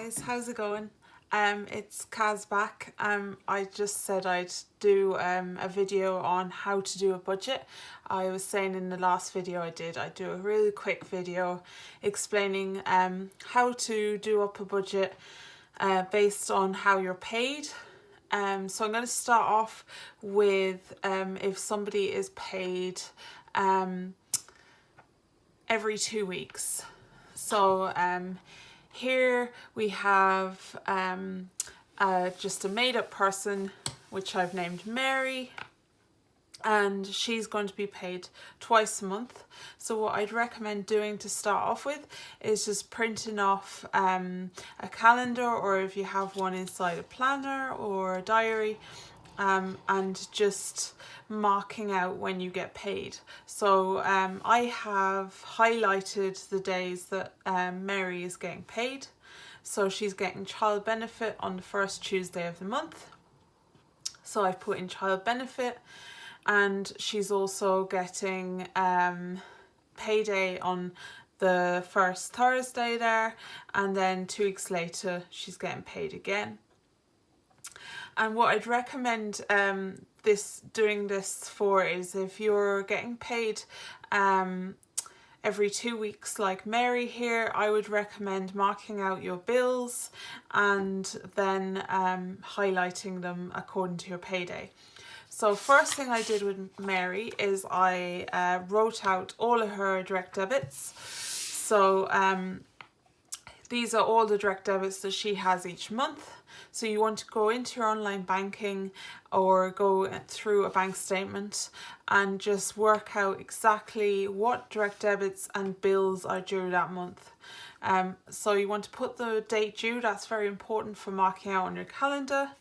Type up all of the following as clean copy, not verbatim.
guys, how's it going? It's Kaz back. I just said I'd do a video on how to do a budget. I was saying in the last video I'd do a really quick video explaining how to do up a budget based on how you're paid. So I'm going to start off with if somebody is paid every 2 weeks. So here we have just a made-up person, which I've named Mary, and she's going to be paid twice a month. So what I'd recommend doing to start off with is just printing off a calendar, or if you have one inside a planner or a diary, and just marking out when you get paid. So I have highlighted the days that Mary is getting paid. So she's getting child benefit on the first Tuesday of the month. So I've put in child benefit, and she's also getting payday on the first Thursday there, and then 2 weeks later she's getting paid again. And what I'd recommend doing this for is if you're getting paid every 2 weeks like Mary here, I would recommend marking out your bills and then highlighting them according to your payday. So first thing I did with Mary is I wrote out all of her direct debits. So these are all the direct debits that she has each month. So you want to go into your online banking or go through a bank statement and just work out exactly what direct debits and bills are due that month. So you want to put the date due, that's very important for marking out on your calendar,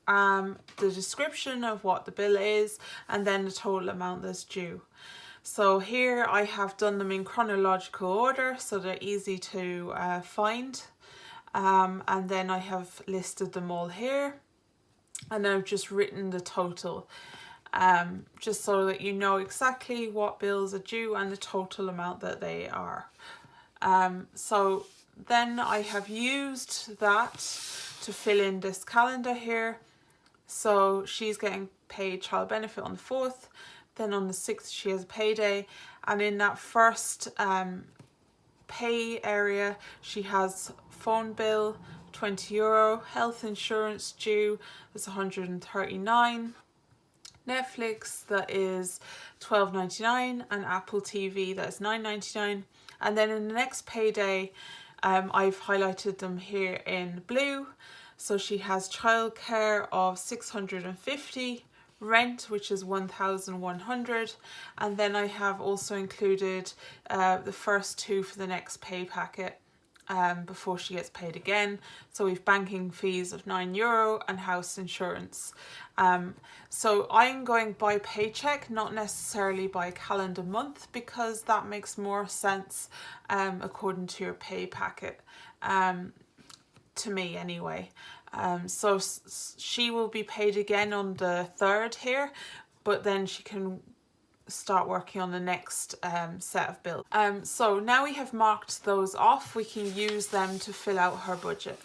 the description of what the bill is, and then the total amount that's due. So here I have done them in chronological order so they're easy to find. And then I have listed them all here, and I've just written the total, just so that you know exactly what bills are due and the total amount that they are. So then I have used that to fill in this calendar here. So she's getting paid child benefit on the 4th, then on the 6th she has a payday, and in that first pay area she has phone bill €20, health insurance due that's 139, Netflix that is $12.99, and Apple TV that is $9.99. And then in the next payday I've highlighted them here in blue. So she has childcare of 650, rent which is 1,100, and then I have also included the first two for the next pay packet before she gets paid again. So we've banking fees of €9 and house insurance. So I'm going by paycheck, not necessarily by calendar month, because that makes more sense according to your pay packet, to me anyway. So she will be paid again on the 3rd here, but then she can start working on the next set of bills. So now we have marked those off, we can use them to fill out her budget.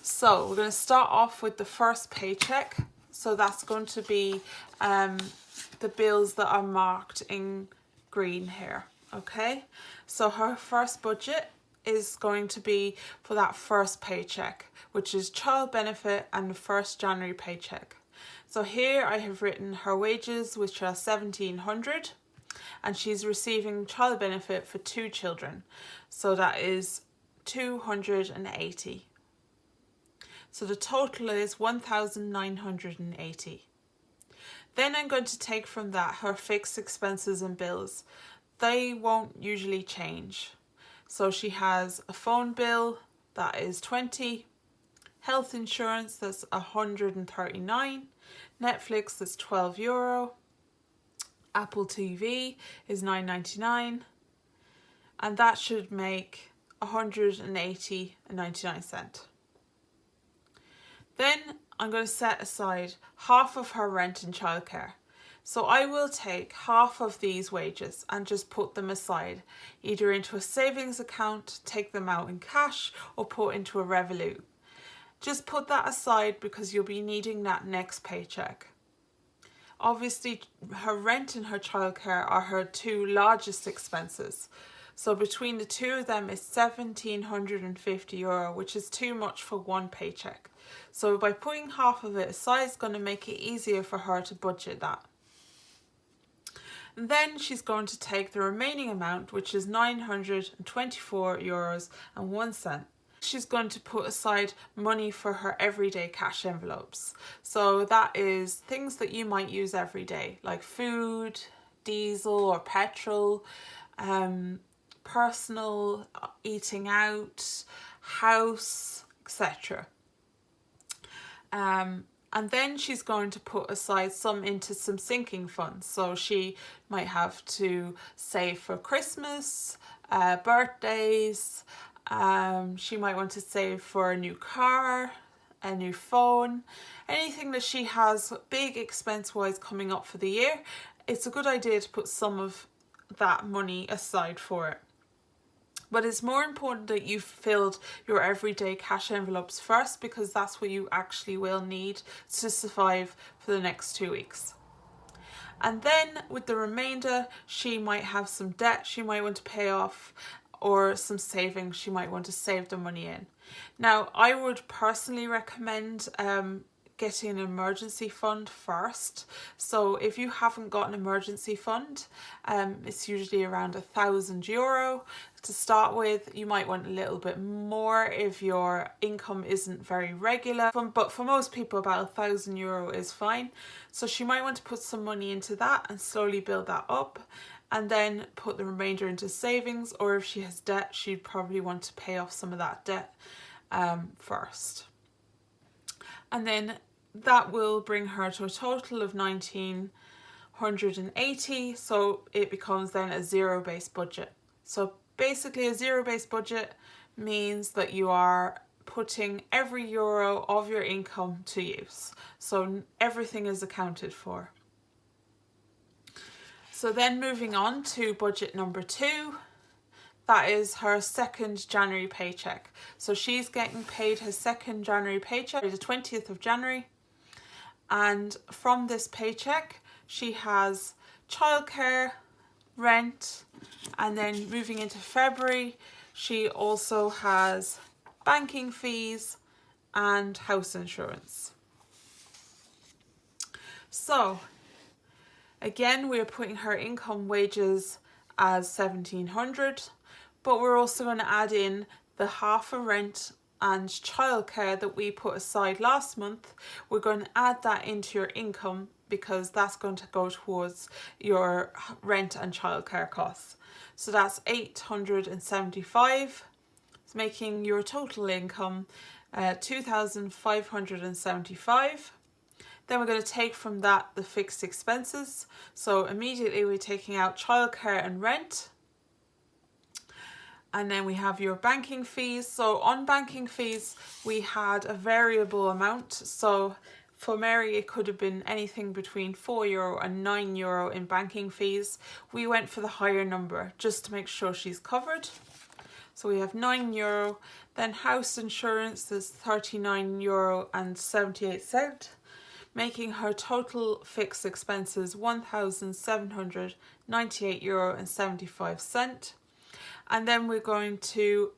So we're going to start off with the first paycheck. So that's going to be the bills that are marked in green here. Okay, so her first budget is going to be for that first paycheck, which is child benefit and the 1st January paycheck. So here I have written her wages, which are 1,700, and she's receiving child benefit for 2 children. So that is 280. So the total is 1,980. Then I'm going to take from that her fixed expenses and bills. They won't usually change. So she has a phone bill that is 20, health insurance that's 139, Netflix that's €12, Apple TV is $9.99, and that should make 180.99. Then I'm going to set aside half of her rent and childcare. So I will take half of these wages and just put them aside, either into a savings account, take them out in cash, or put into a Revolut. Just put that aside because you'll be needing that next paycheck. Obviously, her rent and her childcare are her two largest expenses. So between the two of them is €1,750, which is too much for one paycheck. So by putting half of it aside, it's going to make it easier for her to budget that. And then she's going to take the remaining amount, which is €924.01. She's going to put aside money for her everyday cash envelopes. So that is things that you might use every day, like food, diesel or petrol, personal eating out, house, etc. And then she's going to put aside some into some sinking funds. So she might have to save for Christmas, birthdays. She might want to save for a new car, a new phone, anything that she has big expense-wise coming up for the year. It's a good idea to put some of that money aside for it. But it's more important that you've filled your everyday cash envelopes first, because that's what you actually will need to survive for the next 2 weeks. And then with the remainder, she might have some debt she might want to pay off, or some savings she might want to save the money in. Now, I would personally recommend getting an emergency fund first. So if you haven't got an emergency fund, it's usually around €1,000 to start with. You might want a little bit more if your income isn't very regular, but for most people about €1,000 is fine. So she might want to put some money into that and slowly build that up, and then put the remainder into savings, or if she has debt, she'd probably want to pay off some of that debt first. And then that will bring her to a total of €1,980, so it becomes then a zero-based budget. So basically a zero-based budget means that you are putting every euro of your income to use. So everything is accounted for. So then moving on to budget number 2, that is her second January paycheck. So she's getting paid her second January paycheck, the 20th of January. And from this paycheck, she has childcare, rent, and then moving into February, she also has banking fees and house insurance. So again, we're putting her income wages as $1,700, but we're also going to add in the half of rent and childcare that we put aside last month. We're going to add that into your income, because that's going to go towards your rent and childcare costs. So that's $875, it's making your total income $2,575. Then we're going to take from that the fixed expenses. So immediately we're taking out childcare and rent. And then we have your banking fees. So on banking fees, we had a variable amount. So for Mary, it could have been anything between €4 and €9 in banking fees. We went for the higher number just to make sure she's covered. So we have €9. Then house insurance is €39.78. Making her total fixed expenses €1,798.75. And then we're going to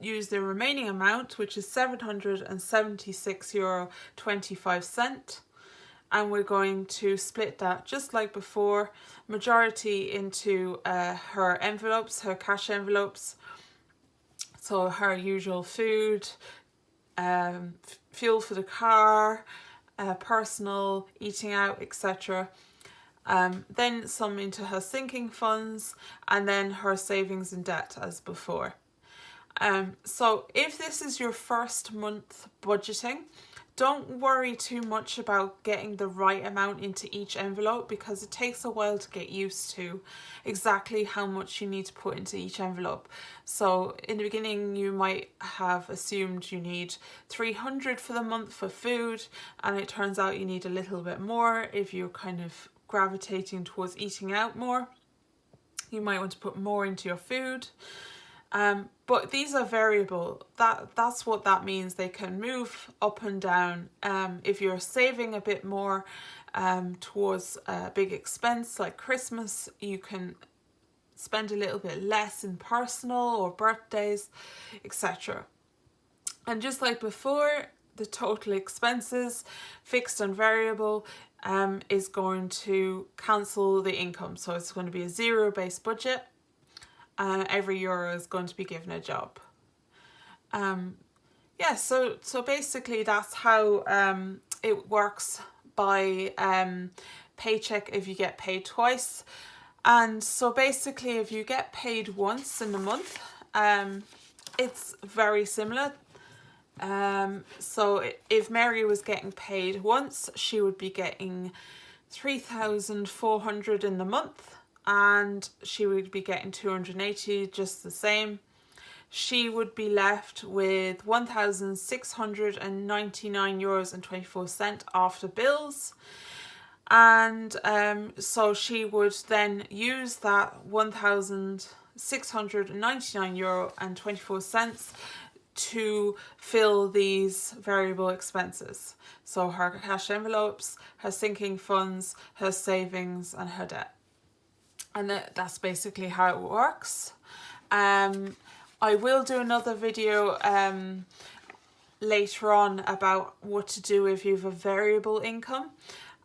use the remaining amount, which is €776.25. And we're going to split that just like before, majority into her envelopes, her cash envelopes. So her usual food, fuel for the car, personal, eating out, etc. Then some into her sinking funds, and then her savings and debt as before. So if this is your first month budgeting, don't worry too much about getting the right amount into each envelope, because it takes a while to get used to exactly how much you need to put into each envelope. So in the beginning you might have assumed you need 300 for the month for food, and it turns out you need a little bit more if you're kind of gravitating towards eating out more. You might want to put more into your food. But these are variable. That's what that means. They can move up and down. If you're saving a bit more towards a big expense like Christmas, you can spend a little bit less in personal or birthdays, etc. And just like before, the total expenses, fixed and variable, is going to cancel the income. So it's going to be a zero-based budget. Every euro is going to be given a job. Yeah, so basically that's how it works by paycheck if you get paid twice. And so basically if you get paid once in a month, it's very similar. So if Mary was getting paid once, she would be getting 3,400 in the month, and she would be getting 280 just the same. She would be left with €1,699.24 after bills. And so she would then use that €1,699.24 to fill these variable expenses. So her cash envelopes, her sinking funds, her savings and her debt. And that's basically how it works. I will do another video later on about what to do if you have a variable income.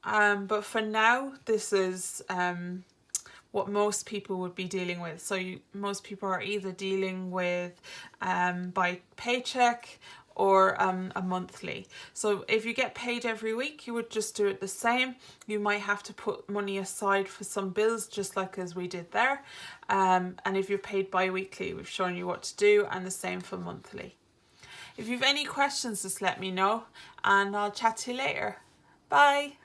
But for now, this is what most people would be dealing with. So most people are either dealing with by paycheck or a monthly. So if you get paid every week, you would just do it the same. You might have to put money aside for some bills, just like as we did there. And if you're paid bi-weekly, we've shown you what to do, and the same for monthly. If you have any questions, just let me know, and I'll chat to you later. Bye.